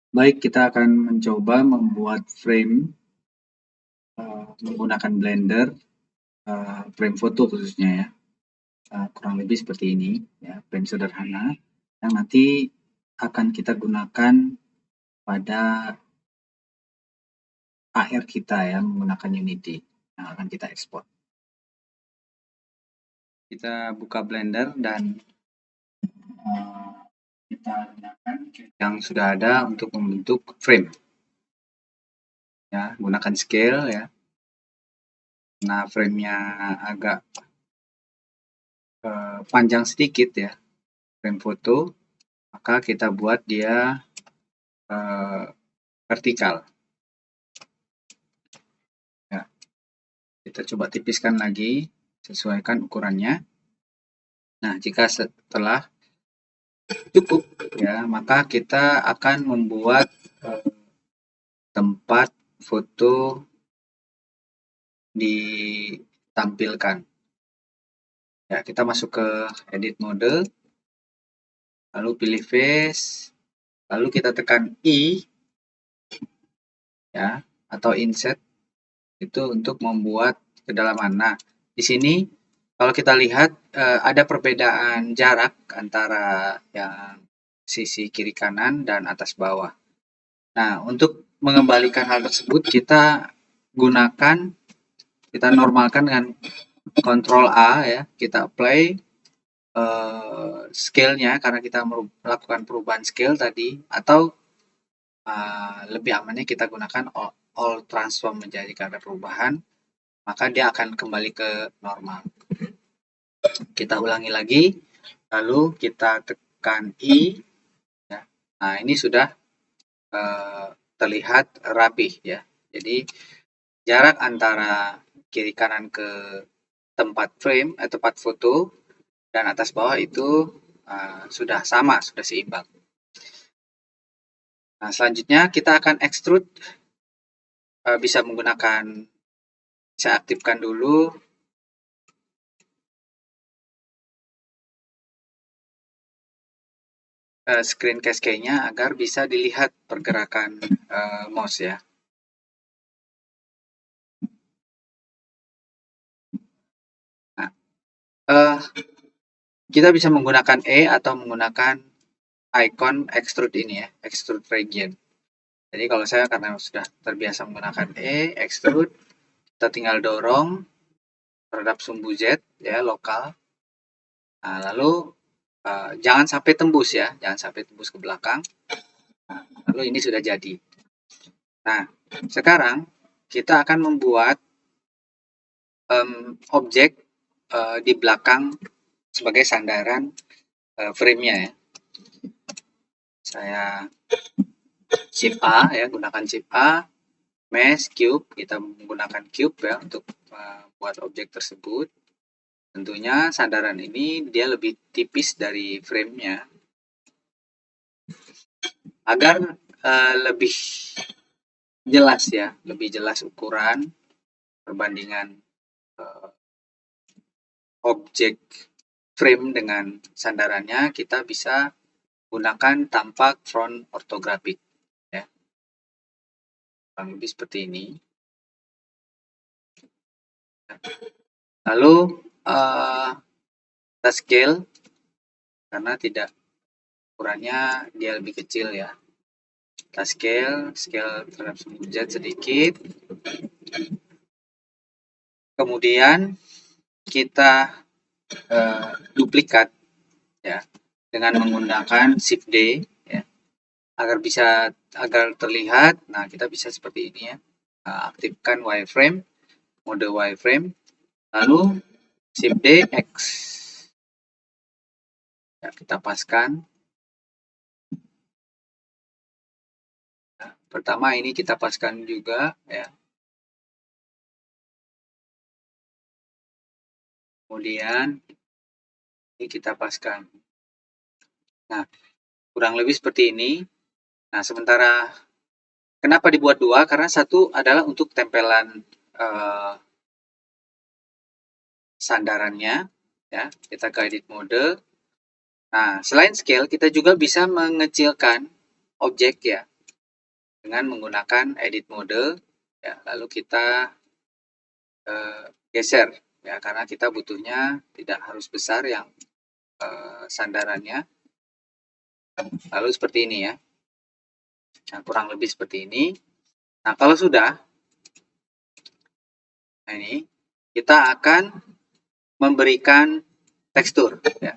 Baik, kita akan mencoba membuat frame menggunakan Blender, frame foto khususnya ya. Kurang lebih seperti ini ya, frame sederhana yang nanti akan kita gunakan pada AR kita ya, menggunakan Unity yang akan kita ekspor. Kita buka Blender dan kita gunakan yang sudah ada untuk membentuk frame ya, gunakan scale ya. Nah, frame-nya agak panjang sedikit ya, frame foto, maka kita buat dia vertikal ya. Kita coba tipiskan lagi, sesuaikan ukurannya. Nah, jika setelah cukup ya, maka kita akan membuat tempat foto ditampilkan ya. Kita masuk ke edit mode, lalu pilih face, lalu kita tekan I ya, atau insert itu untuk membuat kedalaman. Nah, di sini kalau kita lihat ada perbedaan jarak antara yang sisi kiri kanan dan atas bawah. Nah, untuk mengembalikan hal tersebut kita normalkan dengan Ctrl A ya, kita apply scale-nya karena kita melakukan perubahan scale tadi, atau lebih amannya kita gunakan all transform menjadi karena perubahan, maka dia akan kembali ke normal. Kita ulangi lagi, lalu kita tekan I ya. Nah, ini sudah terlihat rapih ya. Jadi jarak antara kiri kanan ke tempat frame atau tempat foto dan atas bawah itu sudah sama, sudah seimbang. Nah, selanjutnya kita akan extrude, bisa menggunakan, saya aktifkan dulu screen cascade-nya agar bisa dilihat pergerakan mouse ya. Nah, kita bisa menggunakan E atau menggunakan icon extrude ini ya, extrude region. Jadi kalau saya karena sudah terbiasa menggunakan E, extrude, kita tinggal dorong terhadap sumbu Z ya, lokal. Nah, lalu jangan sampai tembus ya, jangan sampai tembus ke belakang. Nah, lalu ini sudah jadi. Nah, sekarang kita akan membuat objek di belakang sebagai sandaran frame-nya ya. Saya Shift A ya, gunakan Shift A, Mesh, Cube, kita menggunakan Cube ya untuk membuat objek tersebut. Tentunya sandaran ini dia lebih tipis dari frame-nya agar lebih jelas ya, lebih jelas ukuran perbandingan objek frame dengan sandarannya. Kita bisa gunakan tampak front orthographic ya, kurang lebih seperti ini. Lalu kita scale karena tidak, ukurannya dia lebih kecil ya. Kita scale terhadap sumbu Z sedikit. Kemudian kita duplikat ya dengan menggunakan Shift D ya, agar terlihat. Nah, kita bisa seperti ini ya. Aktifkan wireframe, mode wireframe, lalu Shift D X ya, kita paskan. Nah, pertama ini kita paskan juga ya, kemudian ini kita paskan. Nah, kurang lebih seperti ini. Nah, sementara kenapa dibuat dua? Karena satu adalah untuk tempelan sandarannya ya. Kita ke edit mode. Nah, selain scale kita juga bisa mengecilkan objek ya. dengan menggunakan edit mode, ya, lalu kita geser, ya, karena kita butuhnya tidak harus besar yang sandarannya. Lalu seperti ini ya. Nah, kurang lebih seperti ini. Nah, kalau sudah, nah ini kita akan memberikan tekstur, ya.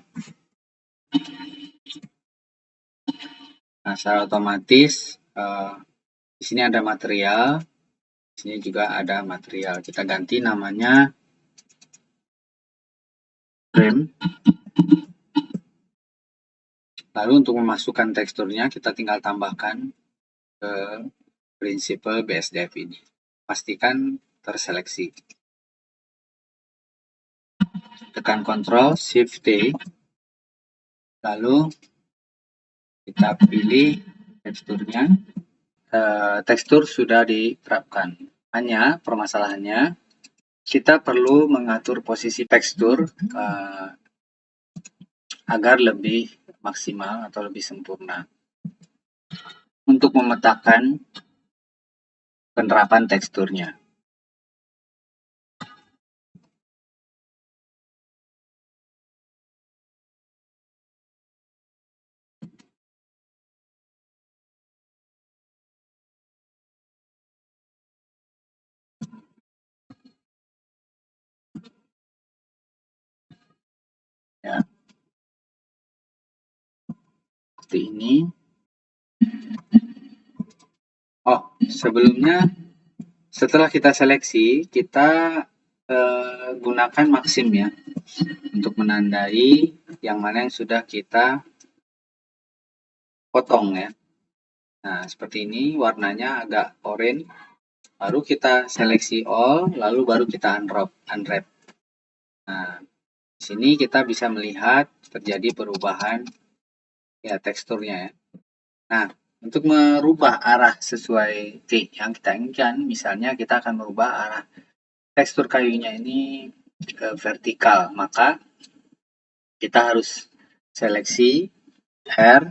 Nah, secara otomatis di sini ada material, di sini juga ada material. Kita ganti namanya frame. Lalu untuk memasukkan teksturnya kita tinggal tambahkan ke prinsipal BSDF ini. Pastikan terseleksi. Tekan Ctrl Shift T. Lalu kita pilih teksturnya. Tekstur sudah diterapkan. Hanya permasalahannya kita perlu mengatur posisi tekstur agar lebih maksimal atau lebih sempurna untuk memetakan penerapan teksturnya. Ya, seperti ini. Oh, sebelumnya setelah kita seleksi, kita gunakan maksim ya untuk menandai yang mana yang sudah kita potong ya. Nah, seperti ini warnanya agak oranye. Baru kita seleksi all, lalu baru kita unwrap. Nah, di sini kita bisa melihat terjadi perubahan ya teksturnya ya. Nah, untuk merubah arah sesuai yang kita inginkan, misalnya kita akan merubah arah tekstur kayunya ini ke vertikal, maka kita harus seleksi R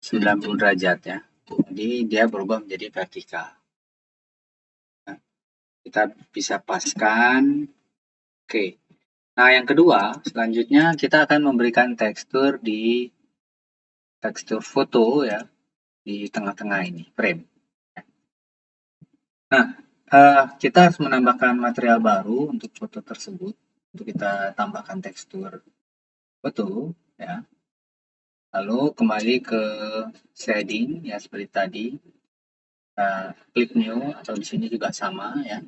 90 derajat ya. Jadi dia berubah menjadi vertikal. Nah, kita bisa paskan. Oke. Nah, yang kedua, selanjutnya kita akan memberikan tekstur di tekstur foto ya, di tengah-tengah ini, frame. Nah, kita harus menambahkan material baru untuk foto tersebut, untuk kita tambahkan tekstur foto ya. Lalu kembali ke shading ya seperti tadi. Klik new atau di sini juga sama ya.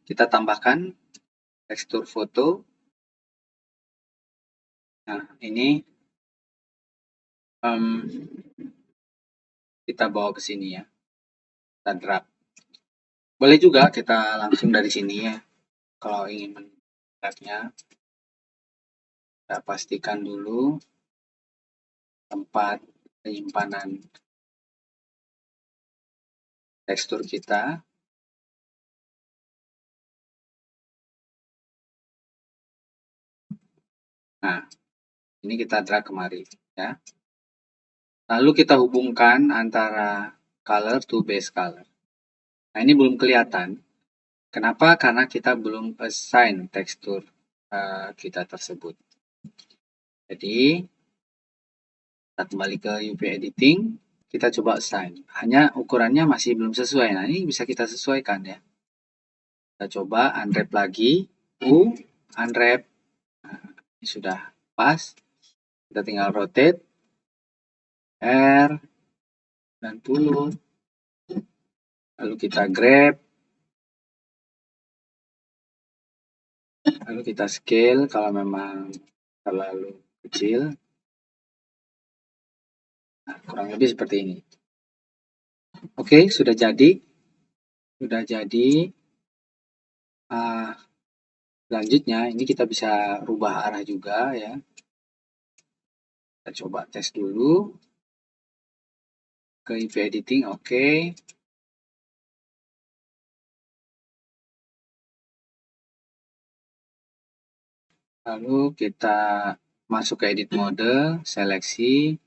Kita tambahkan tekstur foto. Nah, ini kita bawa ke sini ya. Kita drag. Boleh juga kita langsung dari sini ya. Kalau ingin mendragnya, kita pastikan dulu tempat penyimpanan tekstur kita. Nah, ini kita drag kemari ya. Lalu kita hubungkan antara color to base color. Nah, ini belum kelihatan. Kenapa? Karena kita belum assign tekstur kita tersebut. Jadi, kita kembali ke UV editing, kita coba assign. Hanya ukurannya masih belum sesuai. Nah, ini bisa kita sesuaikan ya. Kita coba unwrap lagi. Unwrap. Nah, ini sudah pas. Kita tinggal rotate. R 90. Lalu kita grab. Lalu kita scale kalau memang terlalu kecil. Nah, kurang lebih seperti ini. Oke, sudah jadi. Sudah jadi. Selanjutnya, ini kita bisa rubah arah juga ya. Kita coba tes dulu. Ke UV editing, oke. Lalu kita masuk ke edit mode, seleksi.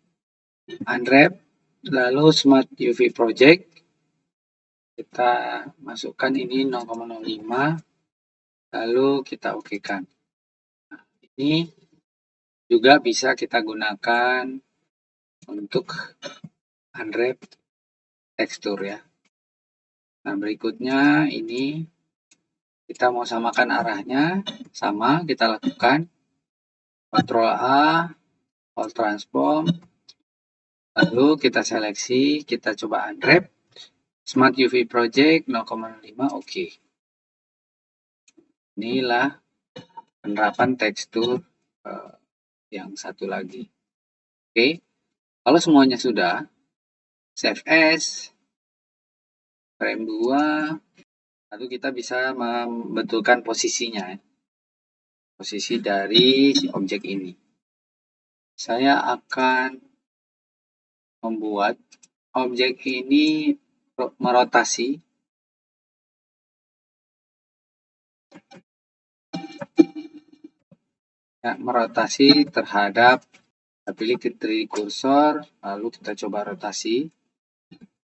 unwrap, lalu Smart UV Project. Kita masukkan ini 0,05, lalu kita okekan. Nah, ini juga bisa kita gunakan untuk unwrap tekstur ya. Nah, berikutnya ini kita mau samakan arahnya, sama kita lakukan Ctrl A, Alt Transform, lalu kita seleksi, kita coba unwrap, Smart UV Project 0,5, oke. Inilah penerapan tekstur yang satu lagi. Oke, kalau semuanya sudah, save as, frame 2, lalu kita bisa membetulkan posisinya, posisi dari si objek ini. Saya akan membuat objek ini merotasi. Ya, merotasi terhadap, kita pilih ke 3D cursor, lalu kita coba rotasi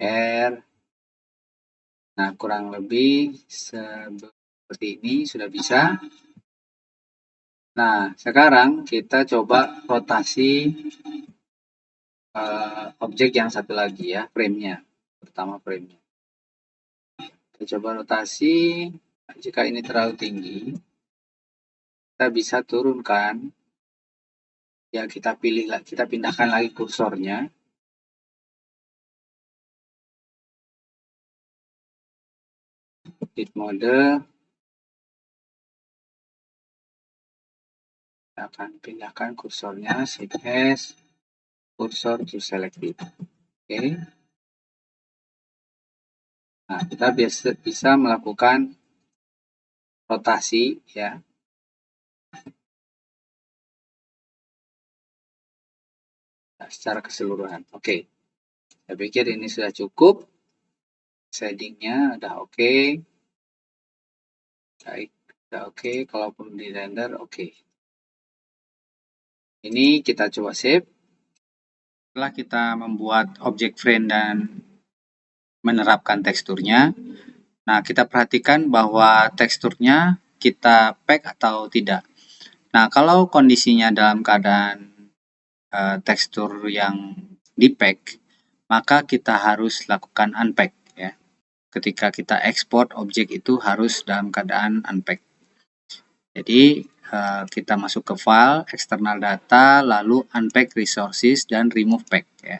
R. Nah, kurang lebih seperti ini sudah bisa. Nah, sekarang kita coba rotasi objek yang satu lagi ya, frame-nya. Pertama frame-nya. Kita coba rotasi. Nah, jika ini terlalu tinggi, kita bisa turunkan. Ya, kita pilih, kita pindahkan lagi kursornya. Edit mode. Kita akan pindahkan kursornya, shift S, cursor to selected. Oke. Nah, kita bisa melakukan rotasi ya. Nah, secara keseluruhan. Oke. Saya pikir ini sudah cukup. Shadingnya udah oke. Baik, udah oke. Kalaupun di render oke. Ini kita coba save. Setelah kita membuat objek frame dan menerapkan teksturnya, nah kita perhatikan bahwa teksturnya kita pack atau tidak. Nah, kalau kondisinya dalam keadaan tekstur yang di pack, maka kita harus lakukan unpack ya. Ketika kita export objek itu harus dalam keadaan unpack. Jadi kita masuk ke file, external data, lalu unpack resources dan remove pack ya.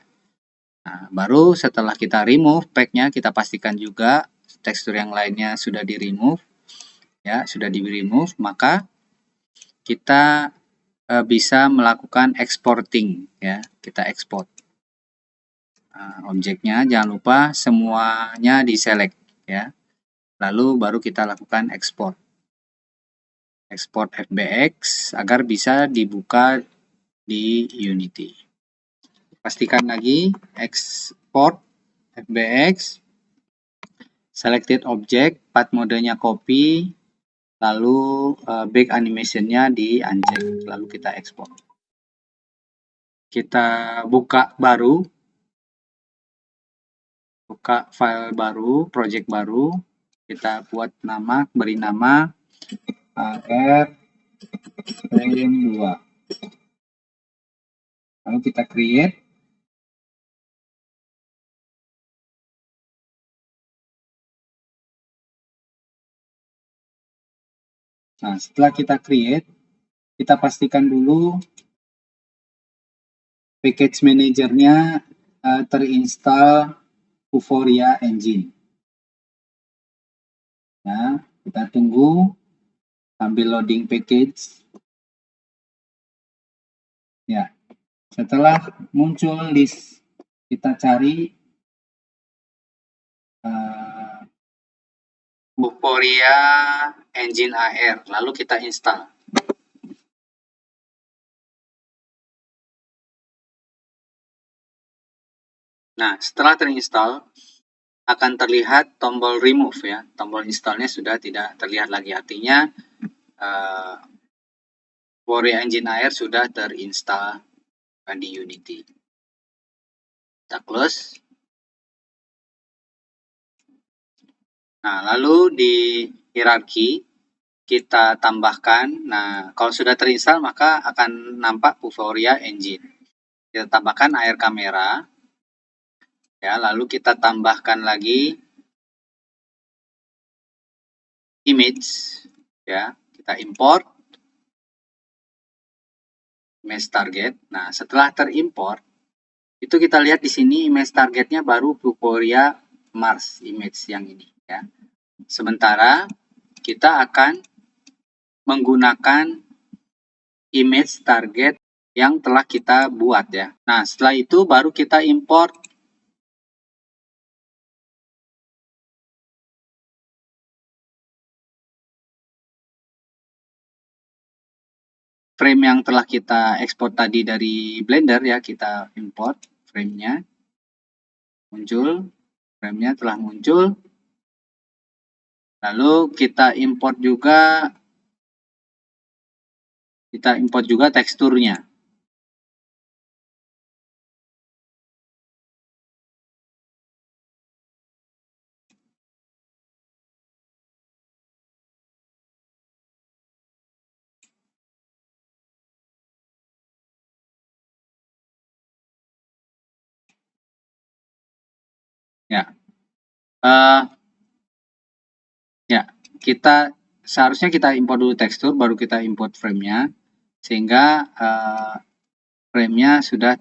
Nah, baru setelah kita remove pack-nya, kita pastikan juga tekstur yang lainnya sudah di remove ya, sudah di remove, maka kita bisa melakukan exporting ya, kita export. Objeknya jangan lupa semuanya di select ya. Lalu baru kita lakukan export. Export FBX agar bisa dibuka di Unity. Pastikan lagi export FBX, selected object, path modenya copy, lalu back animation-nya di uncheck, lalu kita export. Kita buka baru, buka file baru, project baru, kita buat nama, beri nama AR frame 2. Lalu kita create. Nah, setelah kita create, kita pastikan dulu package manajernya terinstall Vuforia Engine. Ya, kita tunggu sambil loading package. Ya, setelah muncul list, kita cari Vuforia Engine AR, lalu kita install. Nah, setelah terinstall, akan terlihat tombol remove ya, tombol installnya sudah tidak terlihat lagi, artinya Vuforia Engine AR sudah terinstall di Unity. Kita close. Nah, lalu di hierarki kita tambahkan. Nah, kalau sudah terinstall maka akan nampak Vuforia Engine. Kita tambahkan air kamera. Ya, lalu kita tambahkan lagi image, ya. Kita import image target. Nah, setelah terimport, itu kita lihat di sini image targetnya baru Vuforia Mars image yang ini, ya. Sementara kita akan menggunakan image target yang telah kita buat, ya. Nah, setelah itu baru kita import frame yang telah kita ekspor tadi dari Blender, ya. Kita import framenya, muncul, framenya telah muncul. Lalu kita import juga teksturnya. Ya, seharusnya kita import dulu tekstur, baru kita import framenya, sehingga framenya sudah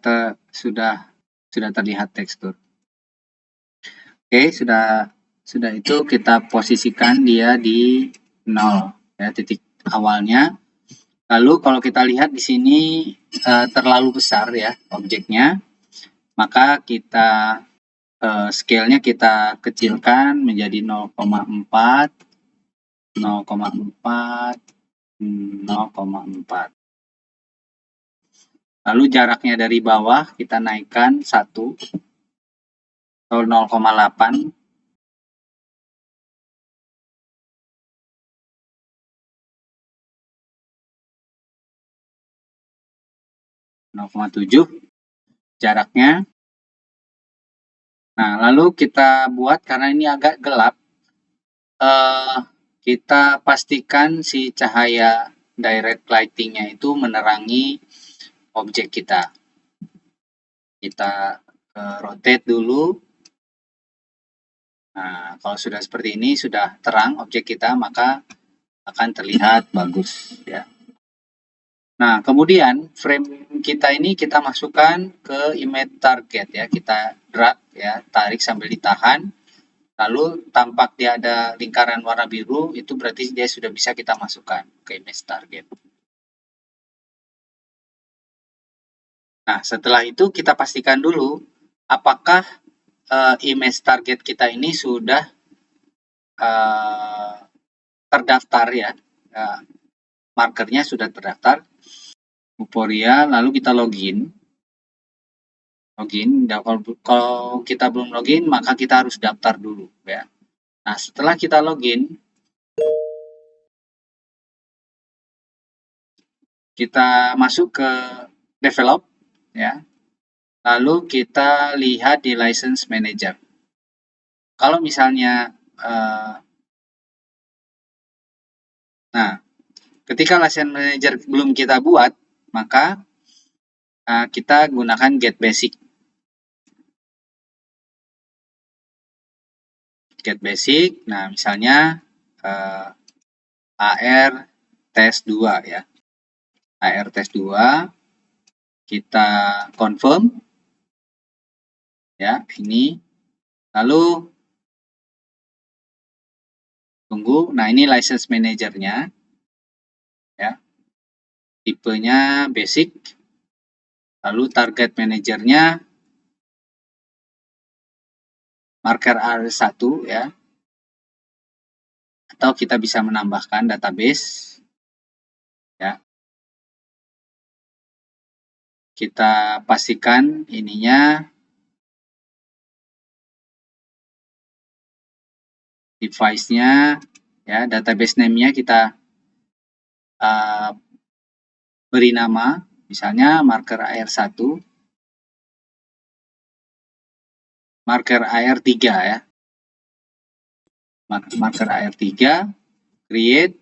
terlihat tekstur. Oke, sudah itu kita posisikan dia di 0, ya, titik awalnya. Lalu kalau kita lihat di sini terlalu besar, ya, objeknya, maka kita scale-nya kita kecilkan menjadi 0,4, 0,4, 0,4. Lalu jaraknya dari bawah kita naikkan 1 atau 0,8. 0,7 jaraknya. Nah, lalu kita buat, karena ini agak gelap, kita pastikan si cahaya direct lighting-nya itu menerangi objek kita. Kita rotate dulu. Nah, kalau sudah seperti ini, sudah terang objek kita, maka akan terlihat bagus, ya. Nah, kemudian frame kita ini kita masukkan ke image target, ya. Kita drag, ya, tarik sambil ditahan. Lalu tampak dia ada lingkaran warna biru, itu berarti dia sudah bisa kita masukkan ke image target. Nah, setelah itu kita pastikan dulu apakah image target kita ini sudah terdaftar, ya. Markernya sudah terdaftar. Vuforia, lalu kita login. Kalau kita belum login, maka kita harus daftar dulu, ya. Nah, setelah kita login, kita masuk ke develop, ya. Lalu kita lihat di license manager. Kalau misalnya nah, ketika license manager belum kita buat, maka kita gunakan get basic. Get basic, nah misalnya AR test 2, ya. AR test 2, kita confirm, ya, ini. Lalu tunggu. Nah, ini license manajernya, ya. Tipenya basic. Lalu target manajernya marker R1, ya. Atau kita bisa menambahkan database, ya. Kita pastikan ininya device-nya, ya, database name-nya kita beri nama, misalnya marker AR1. marker AR3 ya. Marker AR3, create.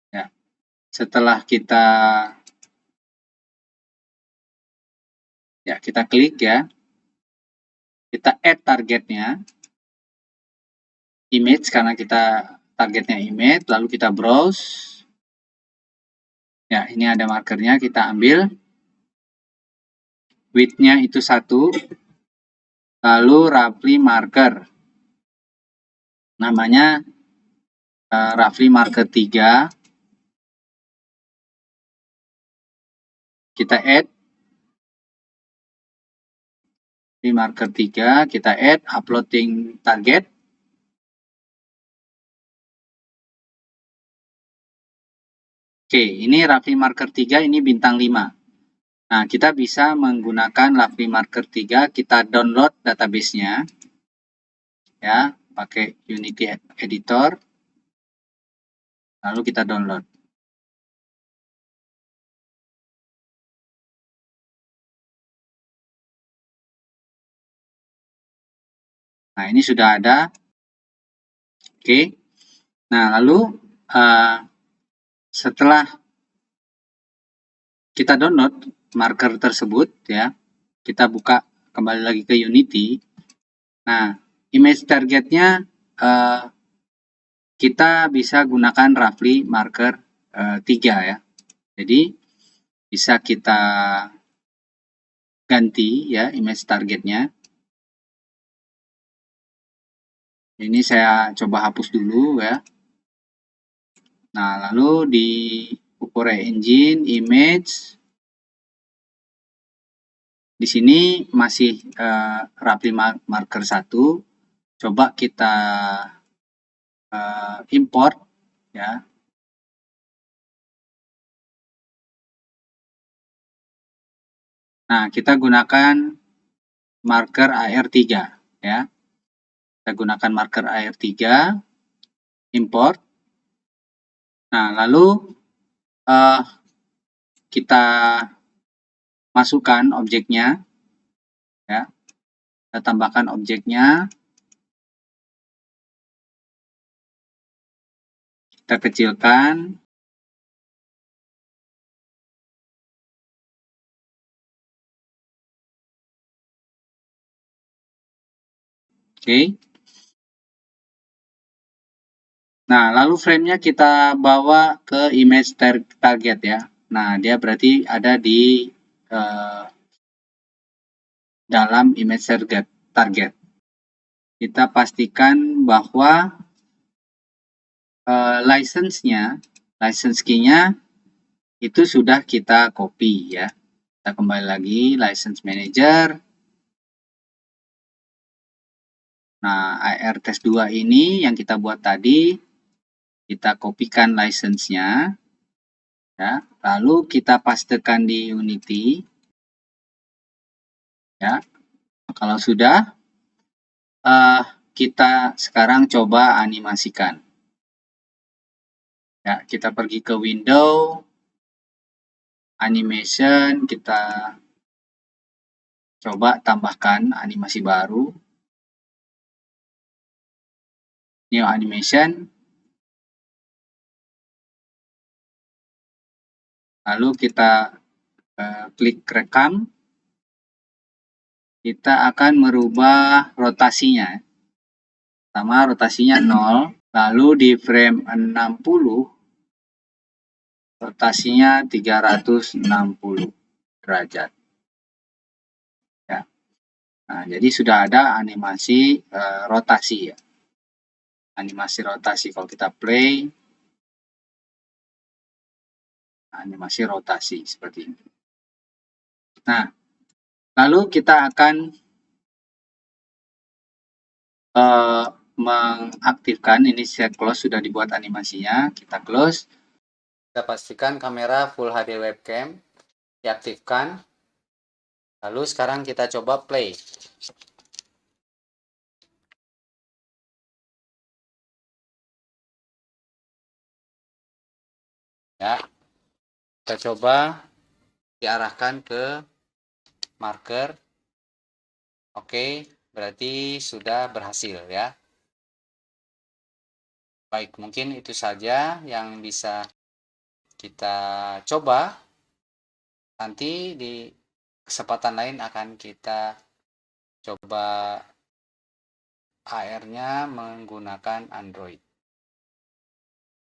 Ya. Setelah kita klik ya. Kita add targetnya. Image karena kita targetnya image, lalu kita browse. Ya, ini ada markernya, kita ambil. Width-nya itu 1. Lalu roughly marker. Namanya roughly marker 3. Kita add. Di marker 3, kita add uploading target. Oke, ini roughly marker 3, ini bintang 5. Nah, kita bisa menggunakan roughly marker 3, kita download database-nya. Ya, pakai Unity Editor. Lalu kita download. Nah, ini sudah ada. Oke. Nah, lalu setelah kita download marker tersebut ya, kita buka kembali lagi ke Unity. Nah, image targetnya kita bisa gunakan roughly marker 3 ya. Jadi bisa kita ganti ya image targetnya. Ini saya coba hapus dulu ya. Nah, lalu di Ukure Engine, Image, di sini masih roughly marker 1. Coba kita import ya. Nah, kita gunakan marker AR3 ya. Kita gunakan marker AR3, import. Nah, lalu kita masukkan objeknya ya. Kita tambahkan objeknya. Kita kecilkan. Oke. Nah, lalu frame-nya kita bawa ke image target ya. Nah, dia berarti ada di dalam image target. Kita pastikan bahwa license key-nya itu sudah kita copy ya. Kita kembali lagi license manager. Nah, AR test 2 ini yang kita buat tadi, kita kopikan license-nya ya. Lalu kita pastekan di Unity. Ya. Kalau sudah, kita sekarang coba animasikan. Ya, kita pergi ke window, animation, kita coba tambahkan animasi baru. New animation. Lalu kita klik rekam. Kita akan merubah rotasinya. Pertama, rotasinya 0. Lalu di frame 60, rotasinya 360 derajat. Ya. Nah, jadi sudah ada animasi rotasi ya. Animasi rotasi kalau kita play, animasi rotasi seperti ini. Nah, lalu kita akan mengaktifkan, ini set close sudah dibuat animasinya, kita close. Kita pastikan kamera Full HD webcam diaktifkan. Lalu sekarang kita coba play. Ya, kita coba diarahkan ke marker Oke, berarti sudah berhasil ya. Baik, mungkin itu saja yang bisa kita coba. Nanti di kesempatan lain akan kita coba AR-nya menggunakan Android.